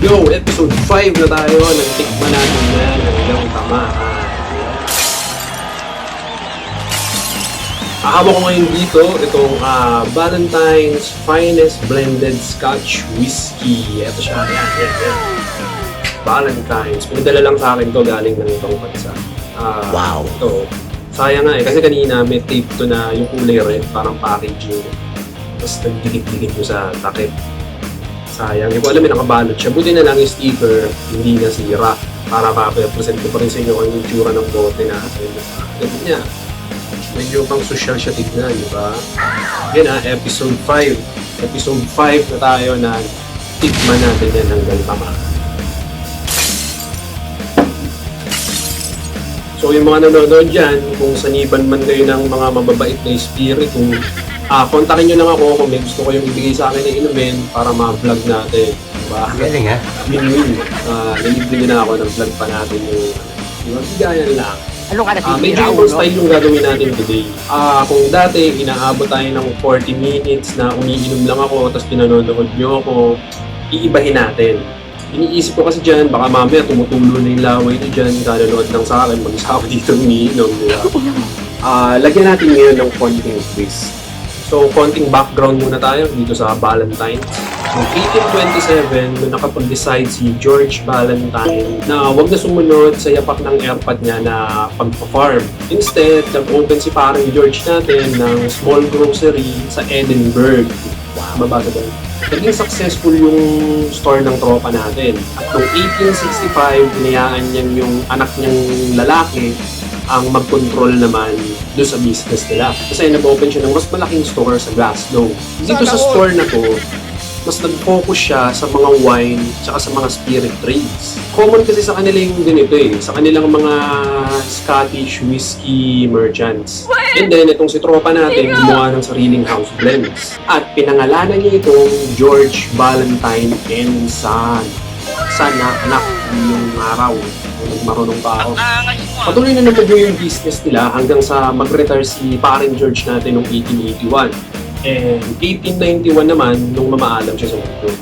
Yo, episode 5 na tayo. Nagtikman natin na ng tamaan. Hawak ko ngayon dito itong Ballantine's Finest Blended Scotch Whiskey. Ito siya. Yan. Ballantine's. Pinadala lang sa akin to galing ng ibang bansa. Wow. Ito. Sayang nga kasi kanina may tape to na yung kulay red, parang packaging. Tapos nagdikit-dikit mo sa takip. Sayang. Hindi ko alam, nakabalot siya. Buti na lang yung sticker, hindi nasira. Para pa-present ko pa rin sa inyo kung yung itsura ng bote natin. Ganun niya. Medyo pang social siya tignan, di ba? Yan episode 5. Episode 5 na tayo na tikman natin yan ng Galtama. So yung mga nanonood dyan, kung saniban man kayo ng mga mababait na espiritu, kontakin nyo lang ako kung may gusto kayong ibigay sa akin na inumin para ma-vlog natin. Diba? Galing ha? Win-win. Nalibig nyo na ako ng vlog pa natin yung bigayan lang. Ano ka Medyo nasisira, ibang style yung gagawin natin today. Kung dati, inaabot tayo ng 40 minutes na umiinom lang ako, tapos pinanonood nyo ako, iibahin natin. Iniisip ko kasi dyan, baka mamaya tumutulo na yung laway nyo dyan, nanonood lang sa akin, mag-isa ako dito umiinom. Lagyan natin ngayon ng konting twist. So, konting background muna tayo dito sa Ballantine's. Noong 1827, nung nakapag-decide si George Ballantyne na wag na sumunod sa yapak ng airpad niya na pagpa-farm. Instead, nag-open si parang George natin ng small grocery sa Edinburgh. Mabasa ba? Naging successful yung store ng tropa natin. At noong 1865, hinayaan niya yung anak niyang lalaki ang mag-control naman doon sa business nila. Kasi nag-open siya ng mas malaking store sa Glasgow. Dito sa store na to, mas nag-focus siya sa mga wine tsaka sa mga spirit trades. Common kasi sa kanila yung ganito sa kanilang mga Scottish whiskey merchants. And then, itong si tropa natin, gumawa ng sariling house blends. At pinangalanan niya itong George Ballantyne and Son. Son na anak yung araw. Nagmarunong pa ako. Patuloy na nagtago yung business nila hanggang sa mag-retire si parang George natin noong 1881. And 1891 naman, nung mamaalam siya sa mundo.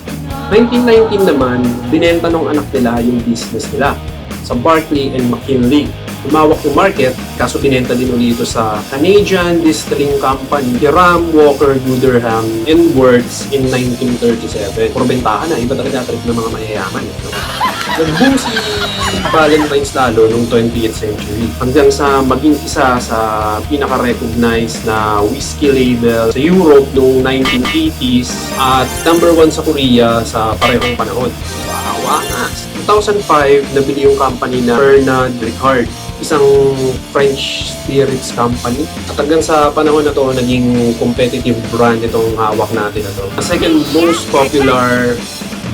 1919 naman, binenta ng anak nila yung business nila sa Barclay and McKinley. Lumawak yung market, kaso binenta din ulit ito sa Canadian Distilling Company, Hiram Walker Gooderham and Works in 1937. Puro bentahan na, iba talaga trip ng mga mayayaman. Nag-boom si Ballantine's lalo noong 20th century hanggang sa maging isa sa pinaka-recognized na whiskey label sa Europe noong 1980s at number 1 sa Korea sa parehong panahon. Wow, 2005, nabili yung company na Pernod Ricard, isang French spirits company. At hanggang sa panahon na to, naging competitive brand itong hawak natin na to. The second most popular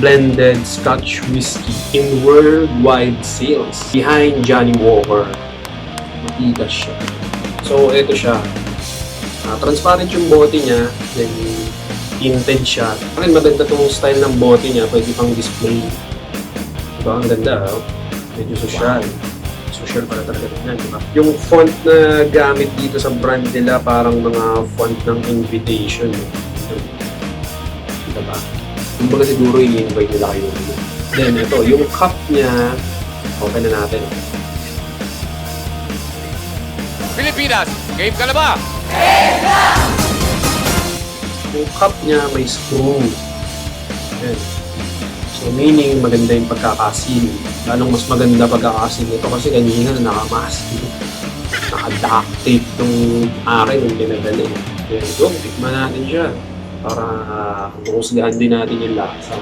blended Scotch whiskey in worldwide sales behind Johnnie Walker. Matigas siya. So, ito siya. Transparent yung bote niya, then tinted siya. Akin maganda tong style ng bote niya, pwede pang display. Diba? Ang ganda, medyo social. Social para talaga tignan, diba? Yung font na gamit dito sa brand nila, parang mga font ng invitation. Diba? Kumbaga siguro i-invite nila kayo. Then ito, yung cup niya, okay na natin. Pilipinas, game ka na ba? Yung cup niya may screw. Ayan. So meaning maganda yung pagkakasil. Lalong mas maganda pagkakasil nito kasi kanina nakamask. Naka-duct tape yung akin yung pinadali. Then go, tikman natin siya. Para mahusgahan din natin yung lasa.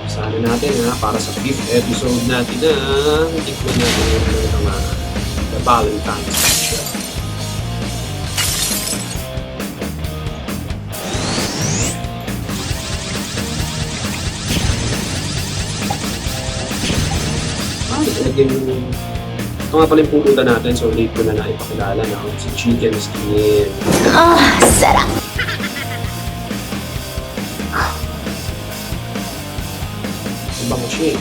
Sana natin para sa 5th episode natin tikman natin yung mga The Ballantine's. Ito nga pala yung pulutan natin, so late ko na naipakilala na si chicken skin. Sarap! Bango siya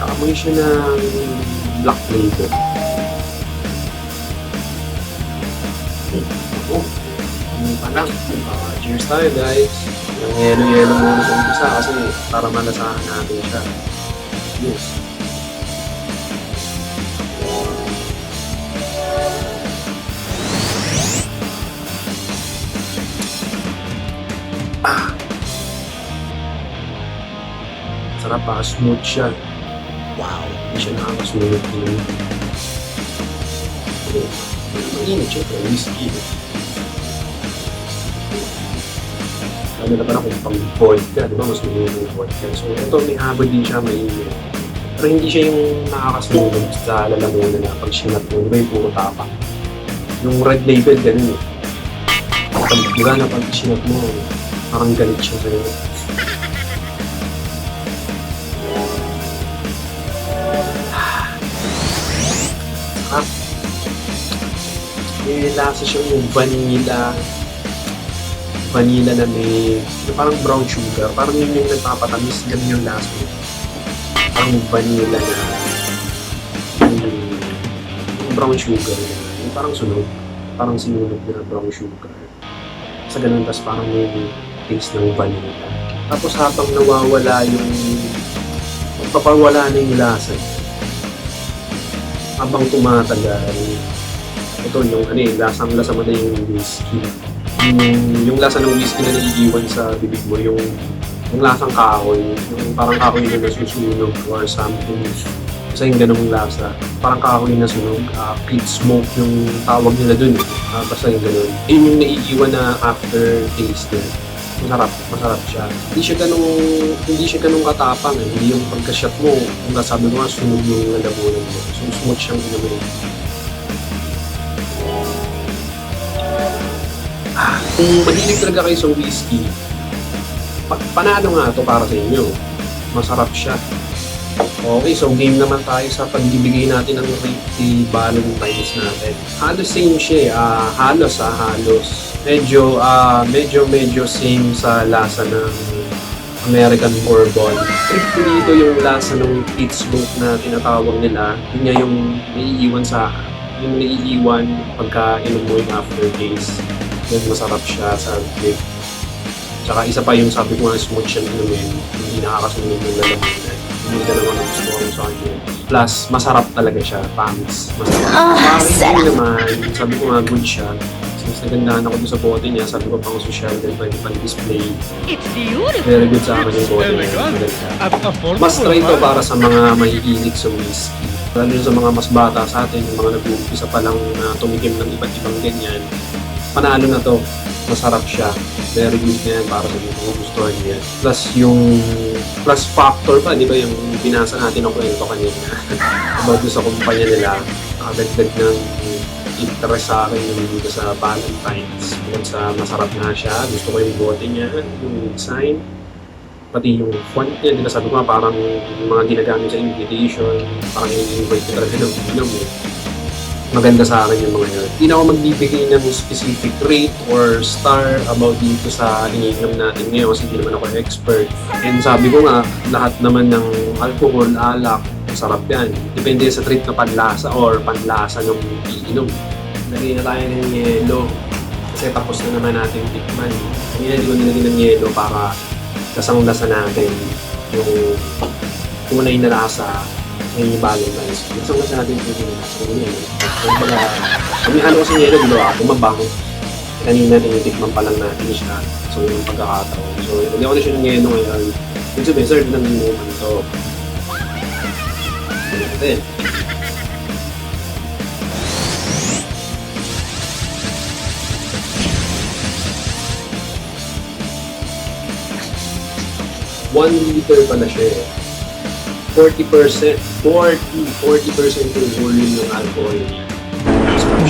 Kaamoy siya ng black label. Oh, yun pa lang. Cheers tayo guys. Yung yelo-yelo muna sa umpisa kasi para malasahan natin siya. Yes. Sarap pa, smooth siya. Wow. Hindi siya nakakasunod din. Mainit siya, pero whiskey. Ano na pala kung pang vodka, di ba? Mas mainit yung vodka. So ito, may habol din siya, mainit. Pero hindi siya yung nakakasunod sa lalamunan na pag sinat mo. Di ba yung puro tapang? Yung red label, ganun eh. Di ba na pag sinat mo, parang galit siya sa'yo. May lasa siyang yung vanilla na may parang brown sugar. Parang yun yung nagpapatamis. Ganun yung lasa niya. Parang vanilla na yung brown sugar na. Yung parang sunog. Parang sinunog na brown sugar. Sa ganun, tas parang may taste ng vanilla. Tapos habang nawawala yung papawala na yung lasa. Habang tumatagal, ito yung lasa mo na yung whiskey. Yung lasa ng whiskey na naiiwan sa bibig mo, yung lasang kahoy, yung parang kahoy na nasusunog or something. Kasi yung ganung lasa, parang kahoy na sunog, peat smoke yung tawag nila dun. Basta yung ganun. Yun yung naiiwan na aftertaste niya. Masarap siya. Hindi siya ganung katapang eh. Hindi yung pagka-shot mo, kung sabi mo nga, sunog yung lalamunan mo. So, smooth siyang inumin. Kung mahilig talaga kayo sa whiskey, panalo nga ito para sa inyo. Masarap siya. Okay, so game naman tayo sa pagbibigay natin ng rate kay Valentine's natin. Halos same siya eh. Halos. Medyo same sa lasa ng American Bourbon. Trip ko dito yung lasa ng peat smoke na tinatawag nila. Yun nga yung naiiwan pagka inom mo yung aftertaste. Yun, masarap siya sa drink. Tsaka isa pa yung sabi ko nga smooth siya inumin, hindi nakakasunod ng lalamunan. Hindi ka naman gusto ko sa akin. Plus, masarap talaga siya, pants. Masarap. Hindi naman, sabi ko nga good siya. Since nagandahan ako doon sa bote niya, sabi ko pang social din, pwede pang display. Very good sa akin yung bote niya. Mas try ito para sa mga mahihilig sa whiskey. Lalo sa mga mas bata sa atin, yung mga nag-uumpisa pa lang tumikim ng iba't ibang ganyan. Panalo na to, masarap siya. Very good na yan para sa mga gugustuhan niya. Plus factor pa, di ba yung binasa natin ang kwento kanina about sa kumpanya nila, nakadagdag ng interest sa akin yung dito sa Valentine's. Bukod sa masarap na siya, gusto ko yung bote niya, yung design, pati yung font niya, di ba sabi ko nga parang yung mga ginagamit sa invitation, parang i-invite ka talaga ng inom eh. Maganda sa akin yung mga yun. Hindi na ako magbibigay ng specific rate or star about dito sa iniinom natin ngayon kasi hindi naman ako expert. And sabi ko nga, lahat naman ng alcohol, alak, masarap yan. Depende sa trip na panlasa or panlasa ng iinom. Lagay na tayo ng yelo kasi tapos na naman natin tikman. Hindi ko nilagay ng yelo para lasang-lasa natin yung tunay na lasa ng Valentine's. Lasang-lasa natin yung lasa ng yelo. Kami ano kasi yelo, bilo ako mabango. Kanina tinitikman pa lang natin siya. So yung pagkakataon. So hindi ako na siya ng yelo ngayon. Yung sabi, sir, ng inuman ito. Natin. One liter pala siya eh. 40% yung volume ng alcohol niya.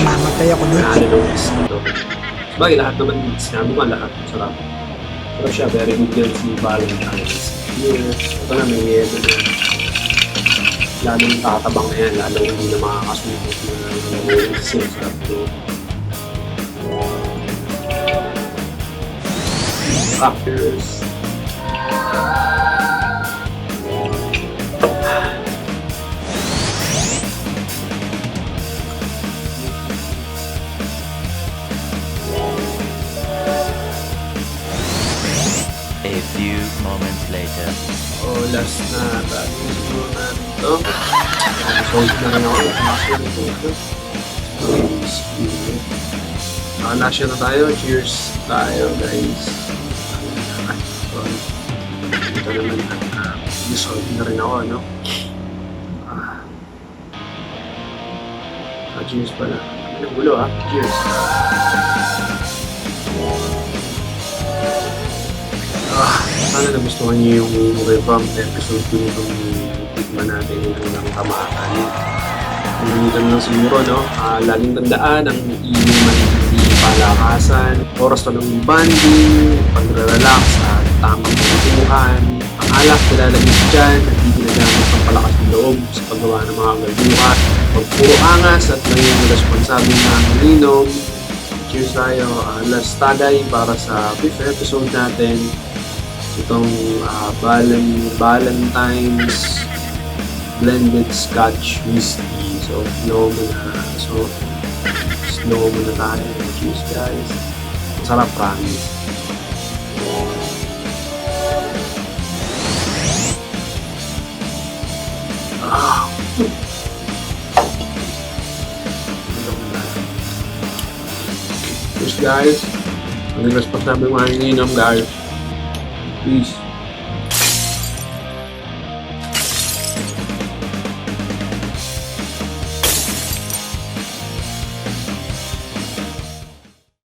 Mamatay ako nun. Ano ng whiskey ito. Sabagay, lahat naman sinabi ko lahat. Sarap. Sarap siya, very good yan si Valentine's. Ito na, may yelo na. Lalo yung tatabang na yan, lalo hindi na makakasulit na nabuhin kasi sarap ito. Factors. moments later. Oh, last na. Bago siguro natin ito. Solve na rin ako. Last na tayo. Cheers tayo, guys. Ito naman na. Solve na rin ako, no? Cheers pala. Ano gulo, ah? Cheers. Sana nagustuhan niyo yung revamp episode ko nitong tikman natin yung unang tamatan. Pumilitan lang siguro, no? Laging tandaan ang inuman hindi palakasan, oras to ng banding, pagre-relax at tamang pagtutuhan. Ang alak nilalagay dyan at hindi ginagamit ang palakas ng loob sa paggawa ng mga galuhan. Pag puro angas at naging responsable na uminom. Cheers tayo. Last tagay para sa 5th episode natin. Itong Valentine's blended Scotch whiskey. So, slow muna tayo. Cheers, guys. Masarap, promise. Cheers, guys. Ang responsable mga ininom, guys. Peace.